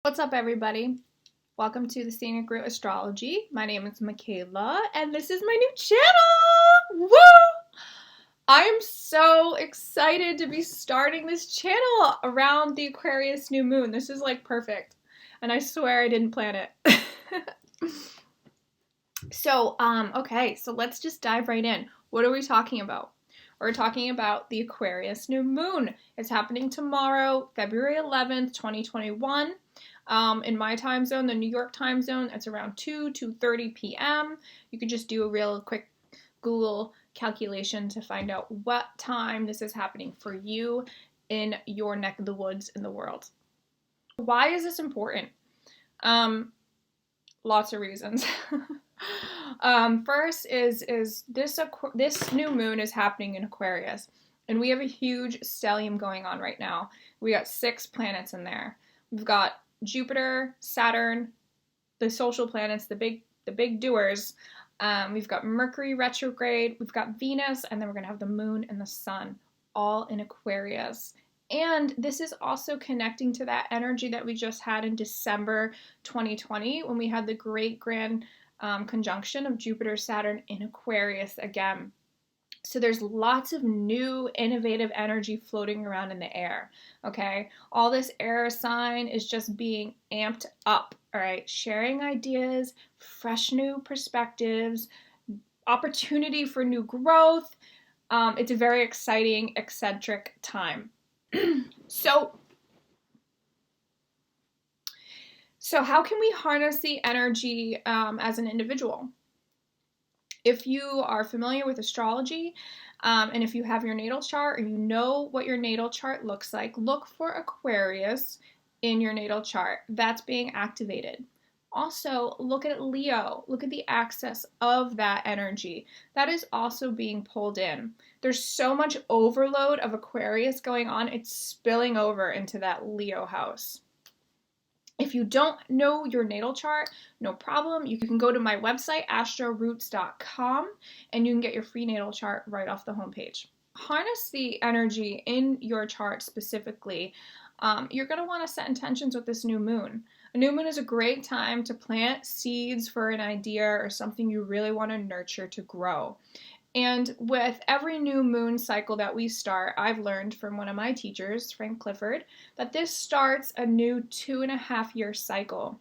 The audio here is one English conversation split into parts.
What's up, everybody? Welcome to the Scenic Route Astrology. My name is Makayla, and this is my new channel! Woo! I am so excited to be starting this channel around the Aquarius new moon. This is like perfect, and I swear I didn't plan it. Okay, so let's just dive right in. What are we talking about? We're talking about the Aquarius new moon. It's happening tomorrow, February 11th, 2021. In my time zone, the New York time zone, it's around 2:30 p.m. You could just do a real quick Google calculation to find out what time this is happening for you in your neck of the woods in the world. Why is this important? Lots of reasons. First is this new moon is happening in Aquarius, and we have a huge stellium going on right now. We got 6 planets in there. We've got Jupiter, Saturn, the social planets, the big doers. We've got Mercury retrograde, we've got Venus, and then we're gonna have the moon and the sun all in Aquarius. And this is also connecting to that energy that we just had in December 2020 when we had the great grand conjunction of Jupiter, Saturn in Aquarius again. So there's lots of new innovative energy floating around in the air, okay? All this air sign is just being amped up, all right? Sharing ideas, fresh new perspectives, opportunity for new growth. It's a very exciting, eccentric time. So how can we harness the energy as an individual? If you are familiar with astrology, and if you have your natal chart or you know what your natal chart looks like, look for Aquarius in your natal chart. That's being activated. Also, look at Leo. Look at the axis of that energy. That is also being pulled in. There's so much overload of Aquarius going on, it's spilling over into that Leo house. If you don't know your natal chart, no problem. You can go to my website, astroroots.com, and you can get your free natal chart right off the homepage. Harness the energy in your chart specifically. You're going to want to set intentions with this new moon. A new moon is a great time to plant seeds for an idea or something you really want to nurture to grow. And with every new moon cycle that we start, I've learned from one of my teachers, Frank Clifford, that this starts a new 2.5-year cycle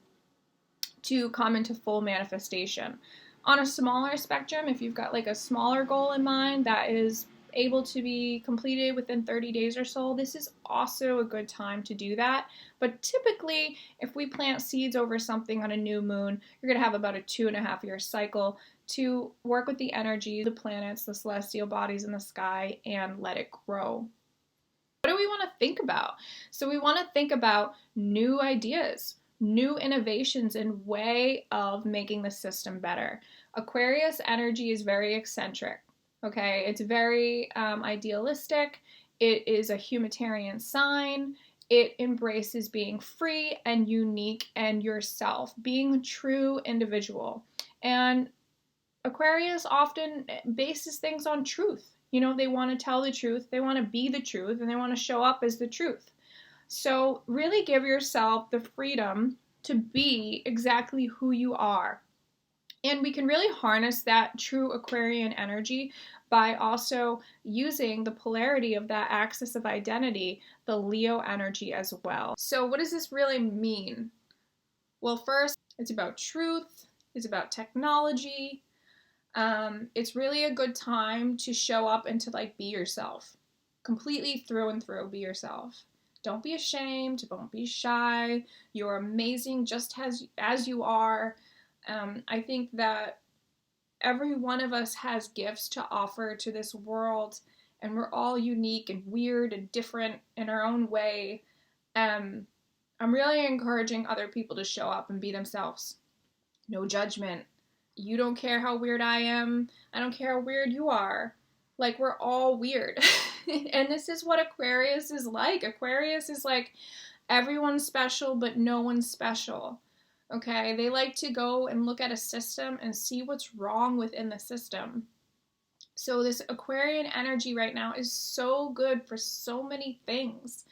to come into full manifestation. On a smaller spectrum, if you've got like a smaller goal in mind that is able to be completed within 30 days or so, this is also a good time to do that. But typically, if we plant seeds over something on a new moon, you're going to have about a 2.5-year cycle to work with the energy, the planets, the celestial bodies in the sky, and let it grow. What do we want to think about? So we want to think about new ideas, new innovations and way of making the system better. Aquarius energy is very eccentric, okay? It's very idealistic. It is a humanitarian sign. It embraces being free and unique and yourself, being a true individual. And Aquarius often bases things on truth. You know, they want to tell the truth, they want to be the truth, and they want to show up as the truth. So really give yourself the freedom to be exactly who you are. And we can really harness that true Aquarian energy by also using the polarity of that axis of identity, the Leo energy as well. So what does this really mean? Well, first, it's about truth, it's about technology. It's really a good time to show up and to like be yourself, completely through and through. Be yourself. Don't be ashamed. Don't be shy. You're amazing just as you are. I think that every one of us has gifts to offer to this world, and we're all unique and weird and different in our own way. I'm really encouraging other people to show up and be themselves. No judgment. You don't care how weird I am. I don't care how weird you are. Like, we're all weird. And this is what Aquarius is like. Aquarius is like, everyone's special, but no one's special. Okay? They like to go and look at a system and see what's wrong within the system. So this Aquarian energy right now is so good for so many things.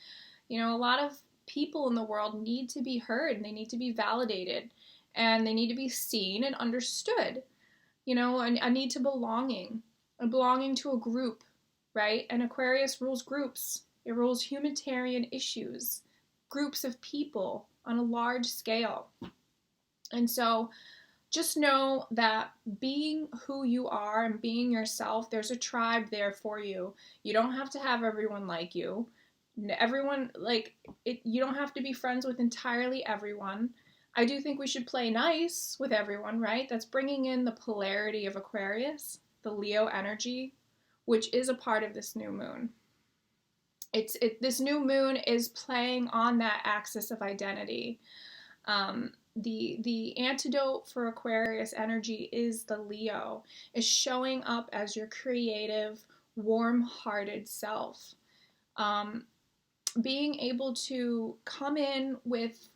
You know, a lot of people in the world need to be heard, and they need to be validated, and they need to be seen and understood. You know, a need to belonging to a group, right? And Aquarius rules groups. It rules humanitarian issues, groups of people on a large scale. And so just know that being who you are and being yourself, there's a tribe there for you. You don't have to have everyone like you. Everyone, like, you don't have to be friends with entirely everyone. I do think we should play nice with everyone, right? That's bringing in the polarity of Aquarius, the Leo energy, which is a part of this new moon. This new moon is playing on that axis of identity. The antidote for Aquarius energy is the Leo, is showing up as your creative, warm-hearted self. Being able to come in with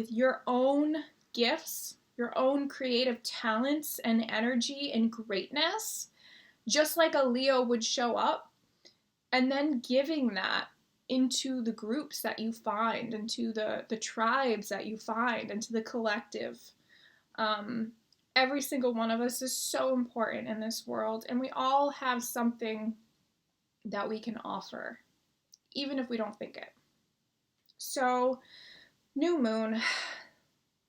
your own gifts, your own creative talents and energy and greatness, just like a Leo would show up, and then giving that into the groups that you find, into the tribes that you find, into the collective. Every single one of us is so important in this world, and we all have something that we can offer, even if we don't think it. So, new moon,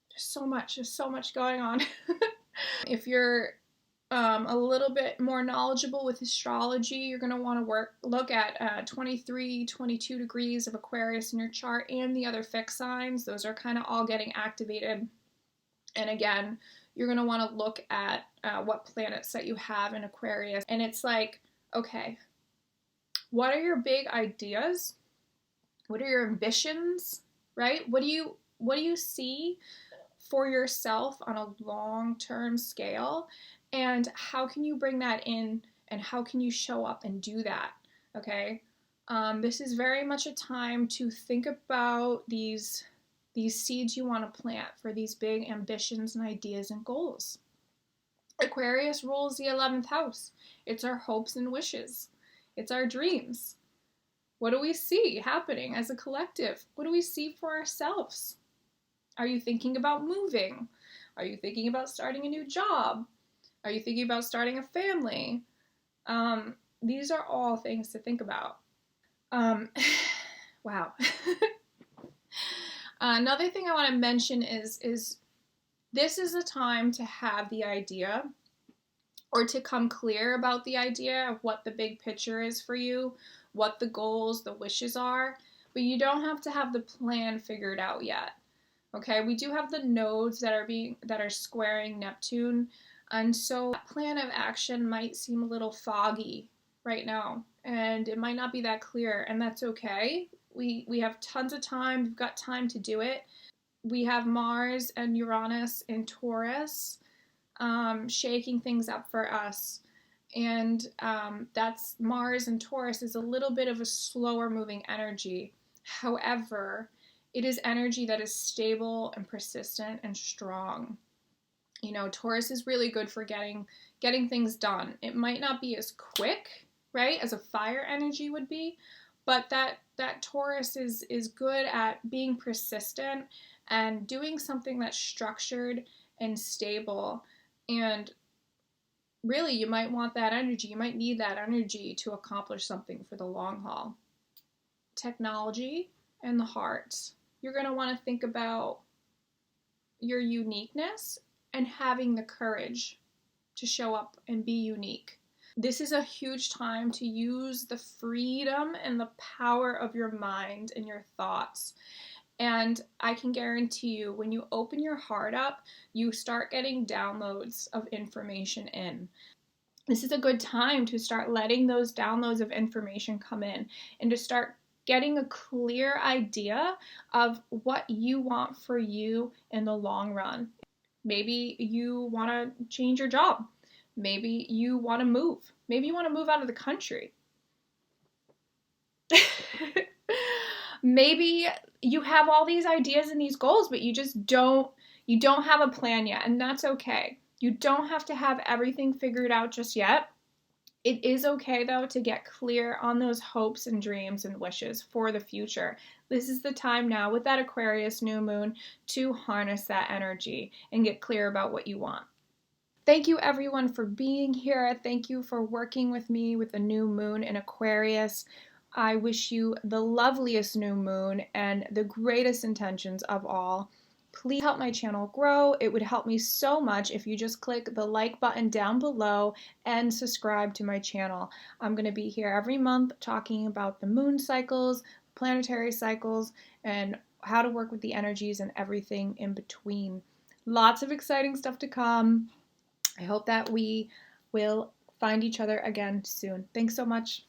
there's so much going on. If you're a little bit more knowledgeable with astrology, you're going to want to look at 23, 22 degrees of Aquarius in your chart and the other fixed signs. Those are kind of all getting activated. And again, you're going to want to look at what planets that you have in Aquarius. And it's like, okay, what are your big ideas? What are your ambitions, right? What do you see for yourself on a long-term scale? And how can you bring that in, and how can you show up and do that, okay? This is very much a time to think about these seeds you want to plant for these big ambitions and ideas and goals. Aquarius rules the 11th house. It's our hopes and wishes. It's our dreams. What do we see happening as a collective? What do we see for ourselves? Are you thinking about moving? Are you thinking about starting a new job? Are you thinking about starting a family? These are all things to think about. Wow. Another thing I want to mention is this is a time to have the idea, or to come clear about the idea of what the big picture is for you, what the goals, the wishes are, but you don't have to have the plan figured out yet. Okay, we do have the nodes that are squaring Neptune, and so that plan of action might seem a little foggy right now, and it might not be that clear, and that's okay. We have tons of time. We've got time to do it. We have Mars and Uranus in Taurus, shaking things up for us, and that's Mars and Taurus is a little bit of a slower moving energy. However, it is energy that is stable and persistent and strong. You know, Taurus is really good for getting things done. It might not be as quick, right, as a fire energy would be, but that Taurus is good at being persistent and doing something that's structured and stable. And really, you might want that energy. You might need that energy to accomplish something for the long haul. Technology and the heart. You're going to want to think about your uniqueness and having the courage to show up and be unique. This is a huge time to use the freedom and the power of your mind and your thoughts. And I can guarantee you, when you open your heart up, you start getting downloads of information in. This is a good time to start letting those downloads of information come in and to start getting a clear idea of what you want for you in the long run. Maybe you want to change your job. Maybe you want to move. Maybe you want to move out of the country. Maybe you have all these ideas and these goals, but you just don't have a plan yet, and that's okay. You don't have to have everything figured out just yet. It is okay, though, to get clear on those hopes and dreams and wishes for the future. This is the time now with that Aquarius new moon to harness that energy and get clear about what you want. Thank you, everyone, for being here. Thank you for working with me with the new moon in Aquarius. I wish you the loveliest new moon and the greatest intentions of all. Please help my channel grow. It would help me so much if you just click the like button down below and subscribe to my channel. I'm going to be here every month talking about the moon cycles, planetary cycles, and how to work with the energies and everything in between. Lots of exciting stuff to come. I hope that we will find each other again soon. Thanks so much.